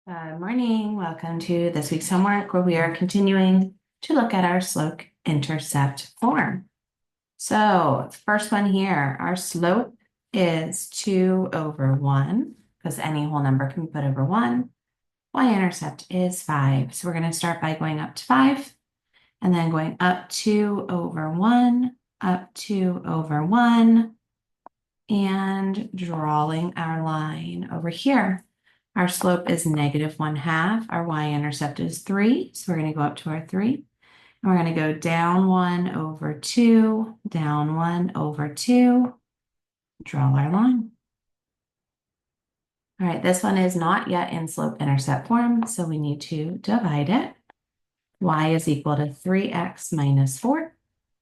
Good morning. Welcome to this week's homework where we are continuing to look at our slope-intercept form. So the first one here, our slope is 2 over 1 because any whole number can be put over 1. Y-intercept is 5. So we're going to start by going up to 5 and then going up 2 over 1, up 2 over 1, and drawing our line over here. Our slope is -1/2. Our y-intercept is 3. So we're going to go up to our 3. And we're going to go down 1 over 2, down 1 over 2, draw our line. All right, this one is not yet in slope-intercept form, so we need to divide it. Y is equal to 3x minus 4.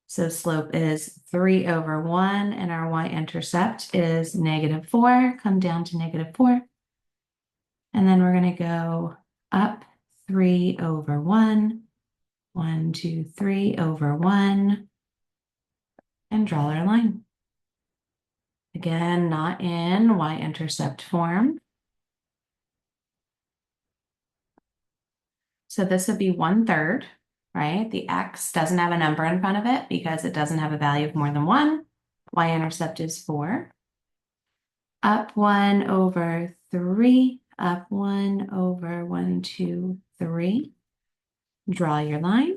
So slope is 3 over 1, and our y-intercept is -4. Come down to -4. And then we're going to go up 3 over 1, 1, 2, 3 over 1, and draw our line. Again, not in y-intercept form. So this would be 1/3, right? The x doesn't have a number in front of it because it doesn't have a value of more than 1. Y-intercept is 4. Up 1 over 3, up 1 over 1, 2, 3. Draw your line.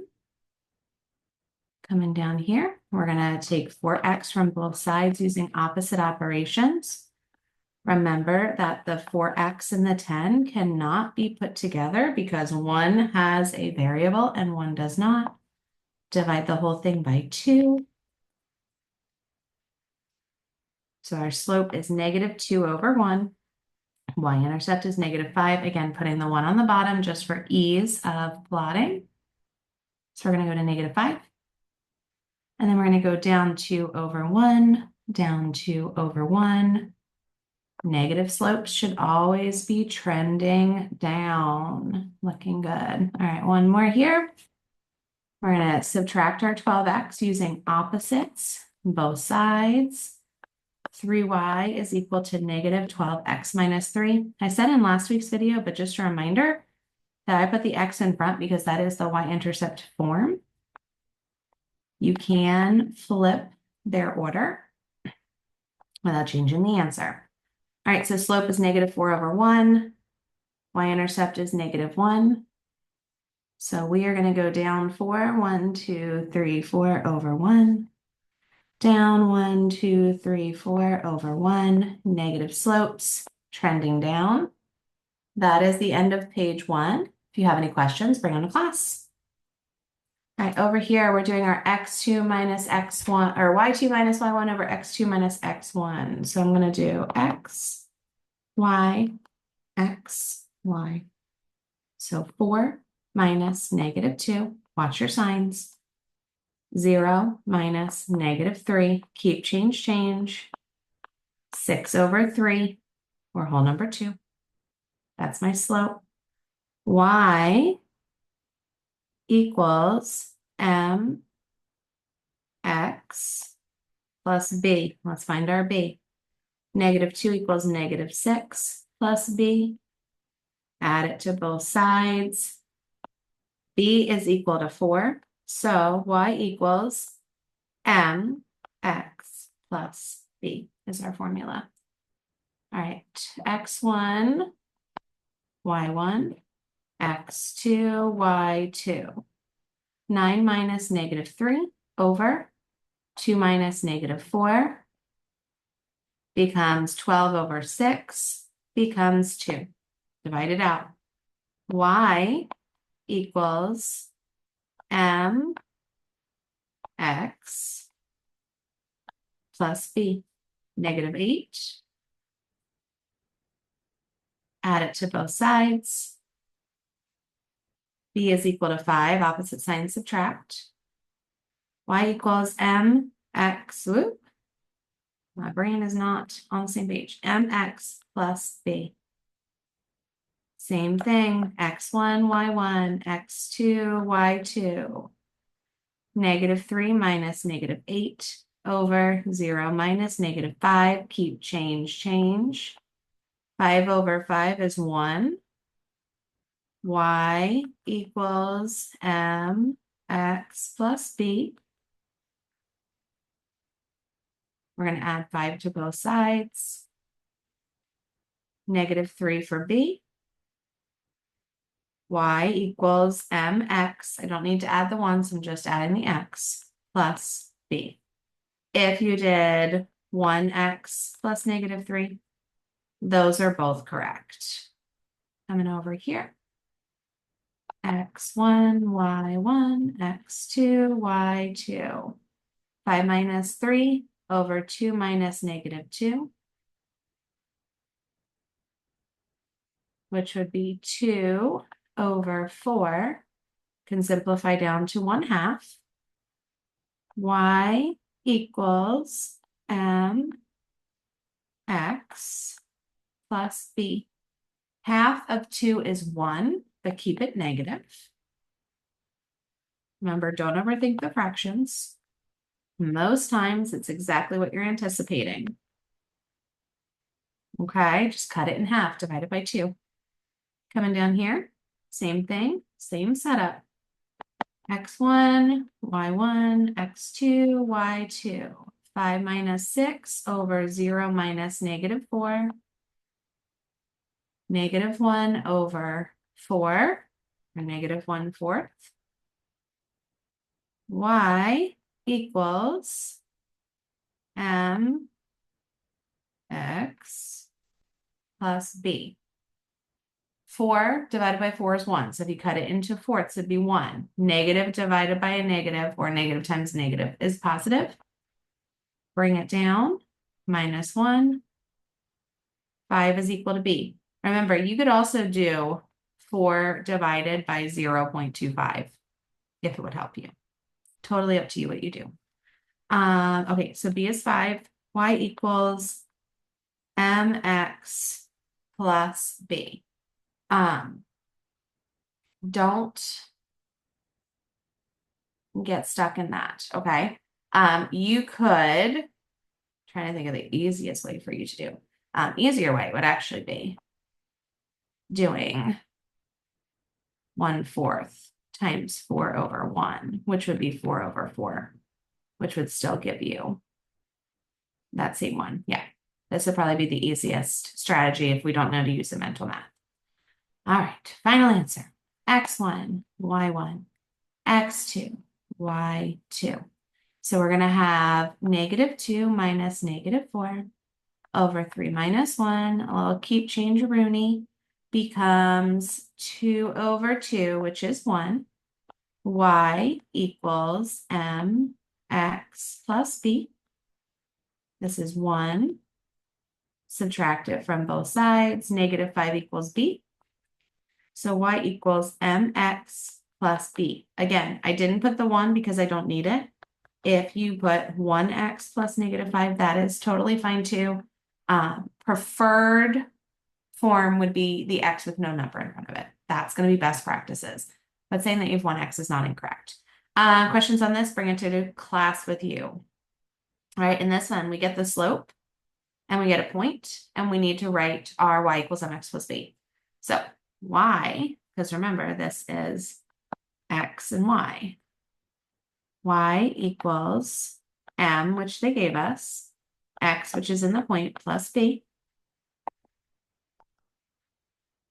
Coming down here, we're going to take 4x from both sides using opposite operations. Remember that the 4x and the 10 cannot be put together because one has a variable and one does not. Divide the whole thing by 2. So our slope is -2 over 1. Y-intercept is -5. Again, putting the 1 on the bottom just for ease of plotting. So we're going to go to -5. And then we're going to go down 2 over 1, down 2 over 1. Negative slopes should always be trending down. Looking good. All right, one more here. We're going to subtract our 12x using opposites, both sides. 3y is equal to -12x minus 3. I said in last week's video, but just a reminder that I put the x in front because that is the y-intercept form. You can flip their order without changing the answer. All right, so slope is -4 over 1. Y-intercept is -1. So we are going to go down 4, 1, 2, 3, 4 over 1. Down 1, 2, 3, 4 over 1. Negative slopes trending down. That is the end of page 1. If you have any questions, bring on to class. All right, over here, we're doing our x2 minus x1, or y2 minus y1 over x2 minus x1. So I'm going to do x, y, x, y. So 4 minus -2, watch your signs. 0 minus -3, keep change. 6 over 3, or whole number 2. That's my slope. Y equals mx plus b. Let's find our b. -2 equals -6 plus b. Add it to both sides. B is equal to 4. So y equals mx plus b is our formula. All right, x1, y1, x2, y2. 9 minus -3 over 2 minus -4 becomes 12 over 6 becomes 2. Divide it out. Y equals mx plus b, -8. Add it to both sides. B is equal to 5, opposite sign subtract. Y equals mx, whoop. My brain is not on the same page. Mx plus b. Same thing, x1, y1, x2, y2. -3 minus -8 over 0 minus -5. Keep change. 5 over 5 is 1. y equals mx plus b. We're going to add 5 to both sides. -3 for b. Y equals mx. I don't need to add the 1, so I'm just adding the x plus b. If you did 1x plus -3, those are both correct. Coming over here. x1, y1, x2, y2. 5 minus 3 over 2 minus -2, which would be 2 over 4. Can simplify down to 1/2. Y equals mx plus b. Half of 2 is 1, but keep it negative. Remember, don't overthink the fractions. Most times, it's exactly what you're anticipating. Okay, just cut it in half, divide it by 2. Coming down here, same thing, same setup. x1, y1, x2, y2. 5 minus 6 over 0 minus -4. -1 over 4, or -1/4. Y equals mx plus b. 4 divided by 4 is 1. So if you cut it into fourths, it'd be 1. Negative divided by a negative, or negative times negative, is positive. Bring it down. -1. 5 is equal to b. Remember, you could also do 4 divided by 0.25 if it would help you. Totally up to you what you do. Okay, so b is 5. Y equals mx plus b. Don't get stuck in that, okay? You could, trying to think of the easiest way for you to do. Easier way would actually be doing 1/4 times 4 over 1, which would be 4 over 4, which would still give you that same one. Yeah, this would probably be the easiest strategy if we don't know to use the mental math. All right, final answer. x1, y1, x2, y2. So we're going to have -2 minus -4 over 3 minus 1. I'll keep change-a-rooney. Becomes 2 over 2, which is 1. Y equals mx plus b. This is 1. Subtract it from both sides. -5 equals b. So y equals mx plus b. Again, I didn't put the 1 because I don't need it. If you put 1x plus -5, that is totally fine too. Preferred form would be the x with no number in front of it. That's going to be best practices. But saying that you have 1x is not incorrect. Questions on this, bring it to class with you. All right, in this one, we get the slope and we get a point, and we need to write our y equals mx plus b. So y, because remember, this is x and y. Y equals m, which they gave us, x, which is in the point, plus b.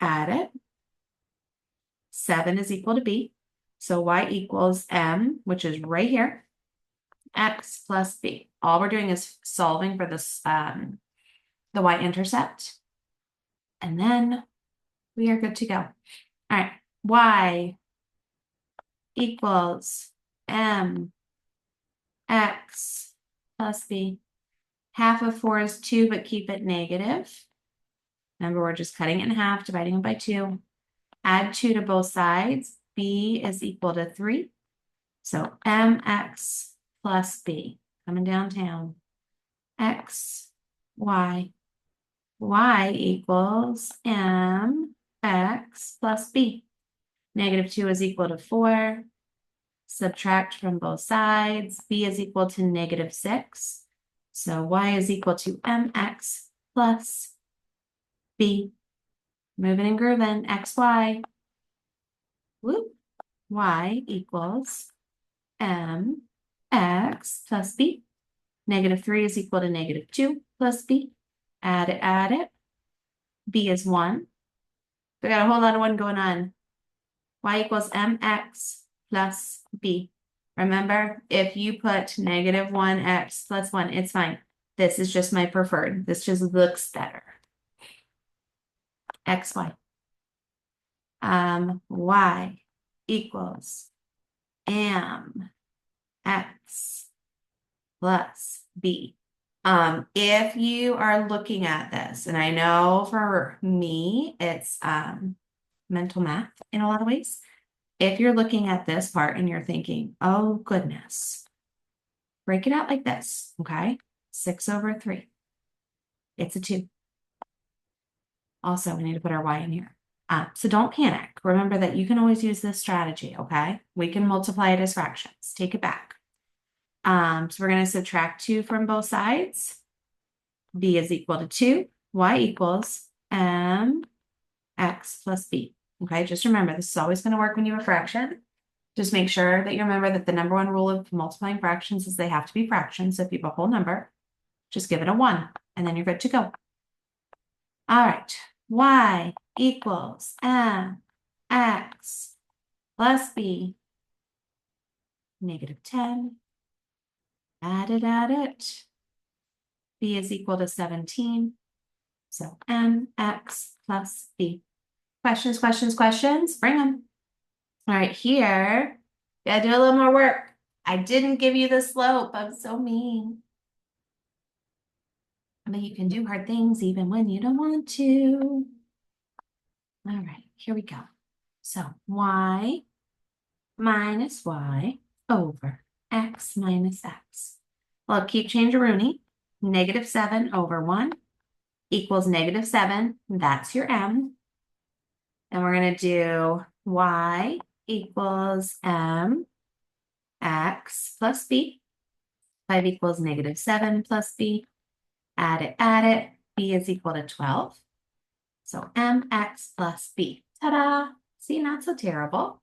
Add it. 7 is equal to b. So y equals m, which is right here, x plus b. All we're doing is solving for this, the y-intercept. And then we are good to go. All right, y equals m x plus b. Half of 4 is 2, but keep it negative. Remember, we're just cutting it in half, dividing it by 2. Add 2 to both sides. B is equal to 3. So mx plus b. Coming downtown. X, y. Y equals mx plus b. -2 is equal to 4. Subtract from both sides. B is equal to -6. So y is equal to mx plus b. Moving and grooving, x, y. whoop, y equals mx plus b. -3 is equal to -2 plus b. Add it, add it. B is 1. We got a whole lot of 1 going on. Y equals mx plus b. Remember, if you put -1x plus 1, it's fine. This is just my preferred. This just looks better. xy. Y equals mx plus b. If you are looking at this, and I know for me, it's mental math in a lot of ways. If you're looking at this part and you're thinking, oh goodness, break it out like this, okay? 6/3. It's a 2. Also, we need to put our y in here. So don't panic. Remember that you can always use this strategy, okay? We can multiply it as fractions. Take it back. So we're going to subtract 2 from both sides. B is equal to 2. Y equals mx plus b. Okay, just remember, this is always going to work when you have a fraction. Just make sure that you remember that the number 1 rule of multiplying fractions is they have to be fractions. So if you have a whole number, just give it a 1, and then you're good to go. All right, y equals mx plus b, -10. Add it, add it. B is equal to 17. So mx plus b. Questions, questions, questions? Bring them. All right, here, gotta do a little more work. I didn't give you the slope. I'm so mean. But you can do hard things even when you don't want to. All right, here we go. So y minus y over x minus x. Well, keep change-a-rooney. -7/1 equals -7. That's your m. And we're going to do y equals mx plus b. 5 equals -7 plus b. Add it, add it. B is equal to 12. So mx plus b. Ta-da! See, not so terrible.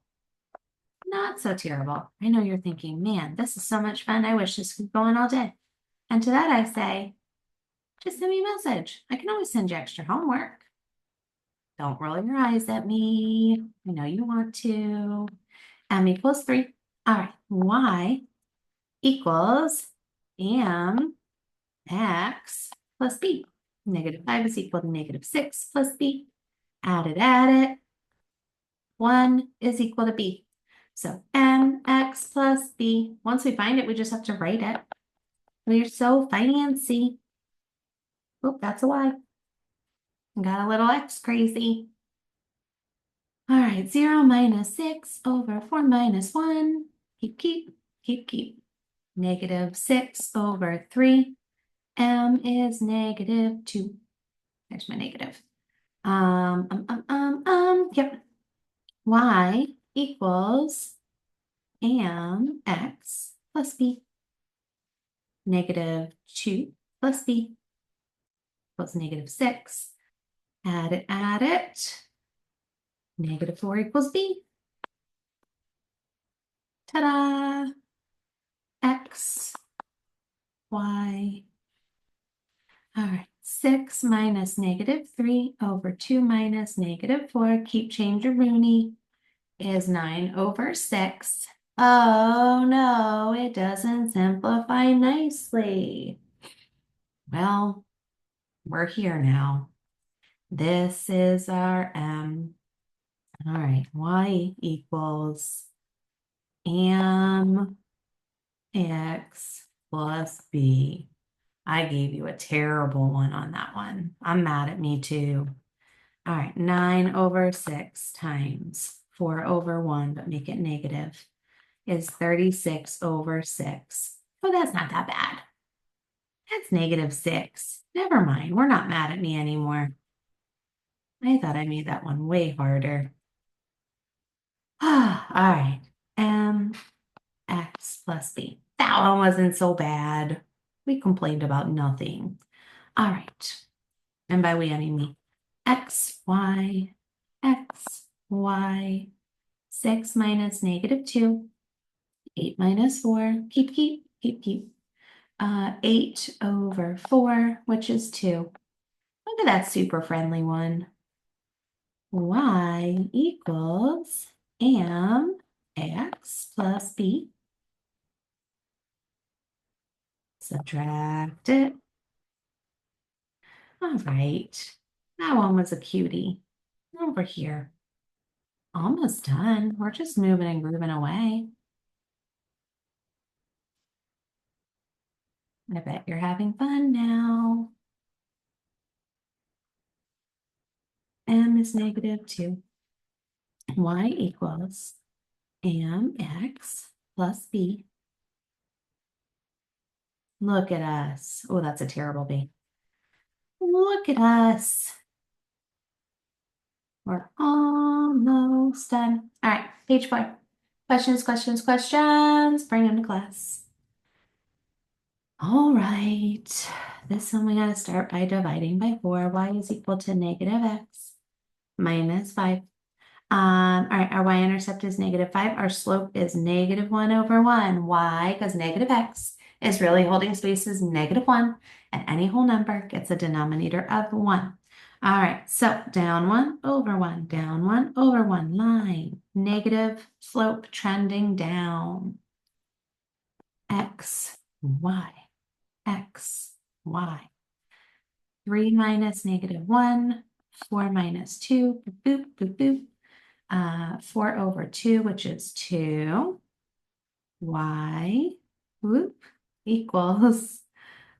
Not so terrible. I know you're thinking, man, this is so much fun. I wish this could go on all day. And to that I say, just send me a message. I can always send you extra homework. Don't roll your eyes at me. I know you want to. M equals 3. All right, y equals mx plus b. -5 is equal to -6 plus b. Add it, add it. 1 is equal to b. So mx plus b. Once we find it, we just have to write it. We're so fancy. Oh, that's a y. Got a little x crazy. All right, 0 minus 6/4 minus 1. Keep. -6/3. M is -2. There's my negative. Yep. Y equals mx plus b. -2 plus b equals -6. Add it, add it. -4 equals b. Ta-da! X, Y. All right, 6 minus -3/2 minus -4. Keep change-a-rooney is 9/6. Oh no, it doesn't simplify nicely. Well, we're here now. This is our m. All right, y equals mx plus b. I gave you a terrible one on that one. I'm mad at me too. All right, 9/6 times 4/1, but make it negative, is 36/6. Oh, that's not that bad. That's -6. Never mind, we're not mad at me anymore. I thought I made that one way harder. All right, mx plus b. That one wasn't so bad. We complained about nothing. All right, and by we, I mean me. X, Y, 6 minus negative 2. 8 minus 4. Keep. 8 over 4, which is 2. Look at that super friendly one. Y equals mx plus b. Subtract it. All right. That one was a cutie. Over here. Almost done. We're just moving and grooving away. I bet you're having fun now. M is negative 2. Y equals mx plus b. Look at us. Oh, that's a terrible B. Look at us. We're almost done. All right, page 4. Questions. Bring them to class. All right. This one we gotta start by dividing by 4. Y is equal to negative x minus 5. All right, our y-intercept is negative 5. Our slope is negative 1 over 1. Why? Because negative x is really holding space as negative 1, and any whole number gets a denominator of 1. All right, so down 1 over 1, down 1 over 1, line, negative slope trending down. X, y, x, y. 3 minus negative 1, 4 minus 2, boop, boop, boop. 4 over 2, which is 2. Y, whoop, equals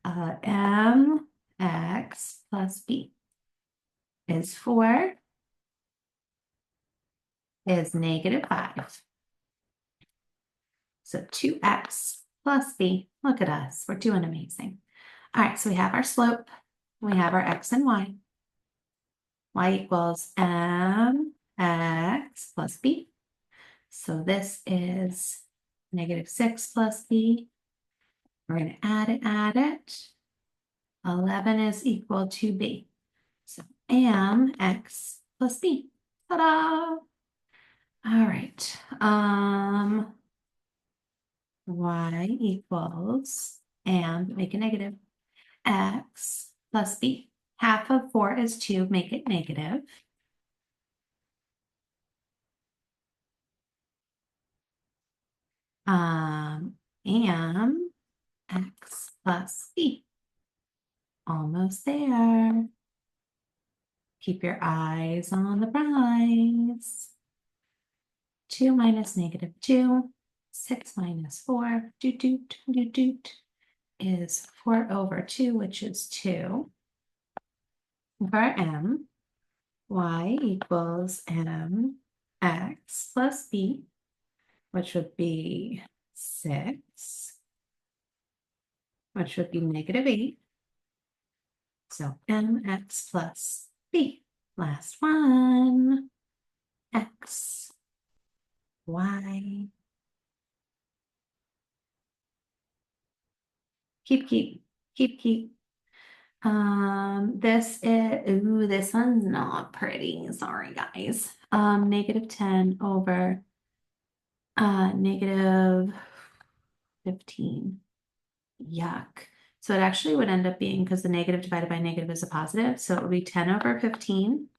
mx plus b is 4, is negative 5. So 2x plus b. Look at us. We're doing amazing. All right, so we have our slope. We have our x and y. Y equals mx plus b. So this is negative 6 plus b. We're going to add it. 11 is equal to b. So mx plus b. Ta-da! All right. Y equals, and make a negative, x plus b. Half of 4 is 2, make it negative. And x plus b. Almost there. Keep your eyes on the prize. 2 minus negative 2, 6 minus 4, is 4 over 2, which is 2. For m, y equals mx plus b, which would be 6, which would be negative 8. So mx plus b. Last one. X, y. Keep. This one's not pretty. Sorry, guys. Negative 10 over negative 15. Yuck. So it actually would end up being, because the negative divided by negative is a positive, so it would be 10 over 15,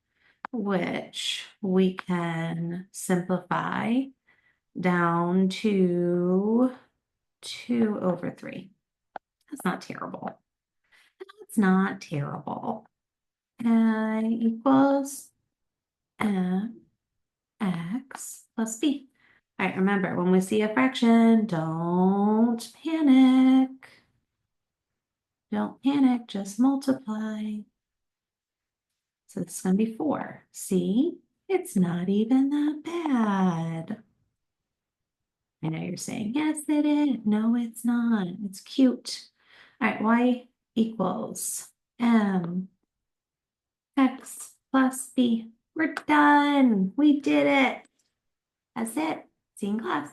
which we can simplify down to 2 over 3. That's not terrible. That's not terrible. Equals mx plus b. All right, remember, when we see a fraction, don't panic. Don't panic, just multiply. So this is going to be 4. See? It's not even that bad. I know you're saying, yes, it is. No, it's not. It's cute. All right, y equals mx plus b. We're done. We did it. That's it. See you in class.